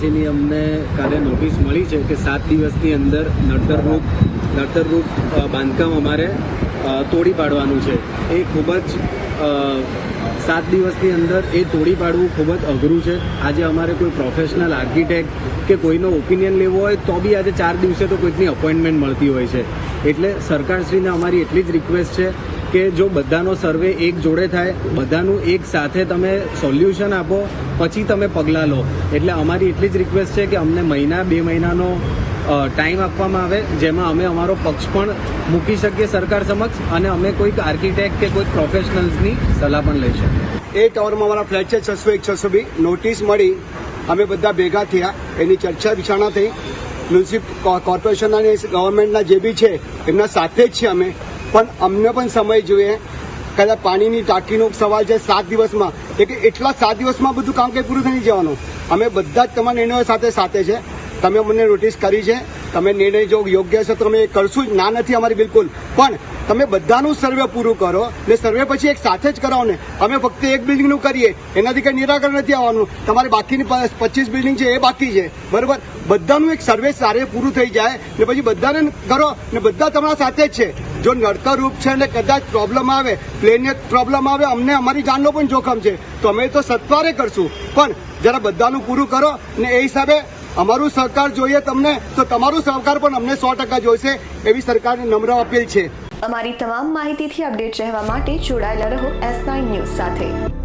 ની અમને કાલે નોટિસ મળી છે કે 7 દિવસની અંદર નડતરરૂપ બાંધકામ અમારે તોડી પાડવાનું છે. એ ખૂબ જ 7 દિવસની અંદર એ તોડી પાડવું ખૂબ જ અઘરું છે. આજે અમારે કોઈ પ્રોફેશનલ આર્કિટેક્ટ કે કોઈનો ઓપિનિયન લેવો હોય તો બી આજે 4 દિવસે તો કોઈકની અપોઇન્ટમેન્ટ મળતી હોય છે. એટલે સરકારશ્રીને અમારી એટલી જ રિક્વેસ્ટ છે કે જો બધાનો સર્વે એક જોડે થાય, બધાનું એક સાથે તમે સોલ્યુશન આપો, પછી તમે પગલાં લો. એટલે અમારી એટલી જ રિક્વેસ્ટ છે કે અમને 2 મહિનાનો ટાઈમ આપવામાં આવે, જેમાં અમે અમારો પક્ષ પણ મૂકી શકીએ સરકાર સમક્ષ અને અમે કોઈક આર્કિટેક્ટ કે કોઈક પ્રોફેશનલ્સની સલાહ પણ લઈ શકીએ. એ ટાવરમાં અમારા ફ્લેટ છે 601, 602. નોટિસ મળી, અમે બધા ભેગા થયા, એની ચર્ચા વિચારણા થઈ. મ્યુનિસિપલ કોર્પોરેશનના અને ગવર્મેન્ટના જે બી છે એમના સાથે જ છે અમે, પણ અમને પણ સમય જોઈએ. કદાચ પાણીની ટાંકીનો સવાલ છે 7 દિવસમાં, એટલા 7 દિવસમાં બધું કામ કંઈ પૂરું થઈ જવાનું. અમે બધા જ તમારા નિર્ણયો સાથે છે. તમે મને નોટિસ કરી છે, તમે નિર્ણય જો યોગ્ય છે તો અમે એ કરશું જ, ના નથી અમારી બિલકુલ. પણ તમે બધાનું સર્વે પૂરું કરો ને સર્વે પછી એક સાથે જ કરાવો ને. અમે ફક્ત એક બિલ્ડિંગનું કરીએ એનાથી કંઈ નિરાકરણ નથી આવવાનું. તમારે બાકીની 25 બિલ્ડિંગ છે એ બાકી છે, બરાબર. બધાનું એક સર્વે સારે પૂરું થઈ જાય ને પછી બધાને કરો ને બધા તમારા સાથે જ છે. જો નડતરરૂપ છે ને કદાચ પ્રોબ્લેમ આવે, પ્લેનને પ્રોબ્લેમ આવે, અમને અમારી જાનનો પણ જોખમ છે, તો અમે તો સત્વારે કરશું. પણ જરા બધાનું પૂરું કરો ને એ હિસાબે અમારું સહકાર જોઈએ તમને, તો તમારું સહકાર પણ અમને 100% જોઈશે, એવી સરકારને નમ્ર અપીલ છે. અમારી તમામ માહિતીથી અપડેટ રહેવા માટે જોડાયેલા રહો S9 ન્યૂઝ સાથે.